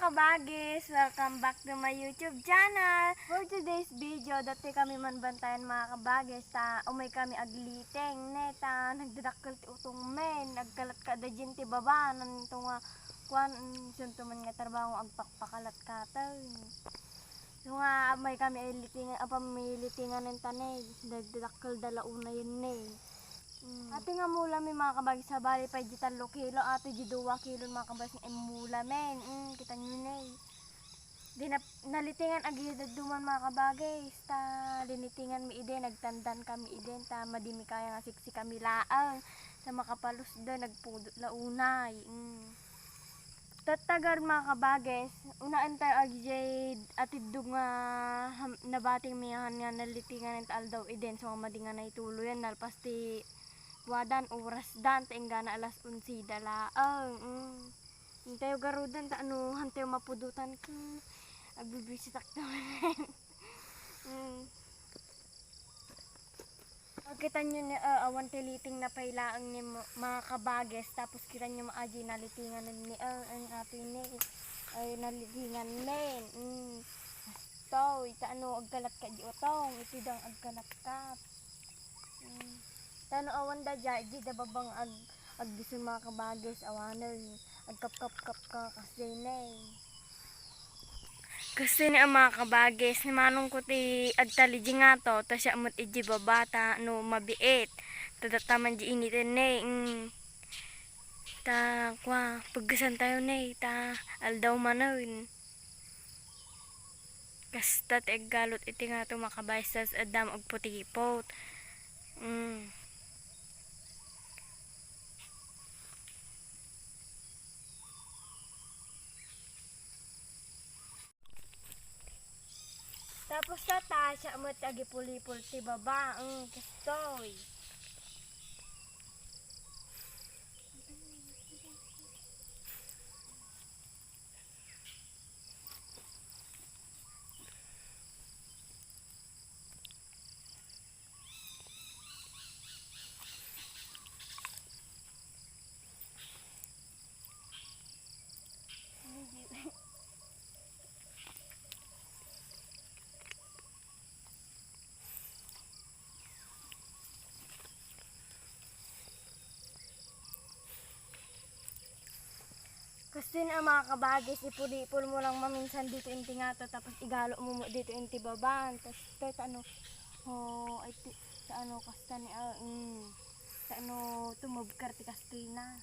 kabagis! Welcome back to my YouTube channel! For today's video, dati kami manbantayan mga kabagis, umay kami agliting, neta, nagdadakkel ti utong men, nagkalat ka da dyan ti baba, nanito nga, sunto man nga trabaho, agpakpakalat ka so nga, may kami pamilitingan ng tanay, nagdadakkel dalauna yun Ate nga mula may mga kabagis sa bali pa di 3 kilo, ate di 2 kilo mga kabagis ng mula men. Kita nyo nalitingan agad duman mga kabagis, linitingan mi ide, nagtandan kami ide, madimi kaya nga siksi kami laang, sa makapalus doon, nagpudot launay. Tatagar mga kabagis, unaan tayo agjay atid nga nabating miyahan nga nalitingan ng aldaw iden, so madingan na itulo yan, nalpasti wadan oras dan tainggana alas 11 dalaang hintayo garudan hantayo mapudutan ko agbibisitak naman kita nyo awan tiliting na pailaang ni mga kabages tapos kita nyo maaji nalitingan ni ang ating ni ay nalitingan men so ita agkalat ka di otong itidang agkalat ka tano awan da di da babang agdison mga kabagis awanan agkap-kap-kap ka kasi ni ang mga kabagis ni manong ko ti agtaliji nga to ta siya amot iji babata mabiit tadataman di initin ta kwa paggasan tayo ta aldaw manawin kasta ti aggalot iti nga to mga kabagis tas adam agputikipot tapos siya mo agi pulipul ti baba kastoy kasi ang mga kabagis, ipuli-ipul mo lang maminsan dito inti nga to, tapos igalo mo dito inti baban, tapos kasta ni tumubkar ti kastoy na.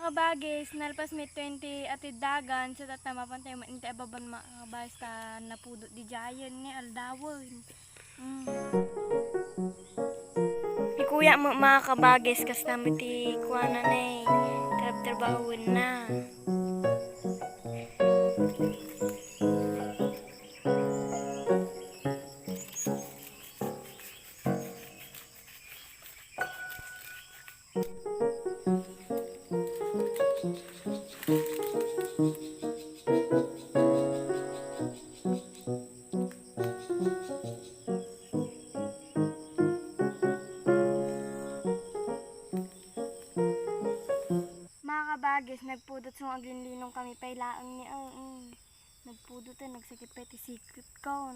Kabagis, nalpas may 20 at dagan sa tatama pantay mainti ababan mga kabagis ta napudot di jayan ni aldawon. Di kuya mo mga kabagis kas namin ti kuana na trabahon na. nagpudot sung aginlinong kami pailaang ni nagpudot nagsakit pa iti secret con.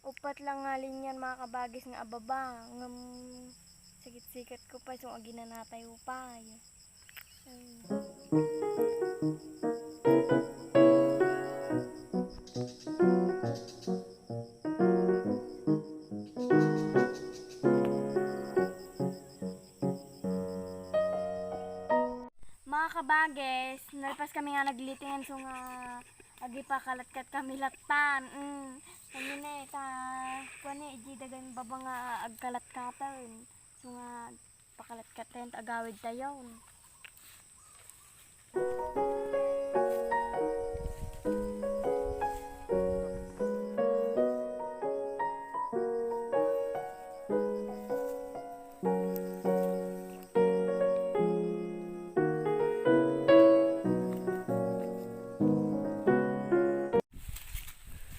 Upat lang nga linyan mga kabagis nga ababa ngam sakit-sikat ko pa sung aginanatay upay. Mga kabages, nalpas kami nga naglitingan so nga agi pa kalatkat kami latan. Kami na kuani iji dagan baba nga agkalatkatan. So nga pakalatkatan agawid tayo.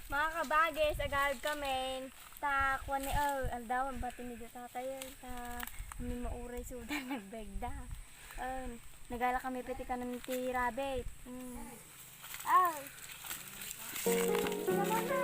Mga kabagis, agad kami ta kuan ni aldawan pati ni tatay ta kami mauray sudan nagbegda. Nagala kami piti kanan ti rabbit. Sama na.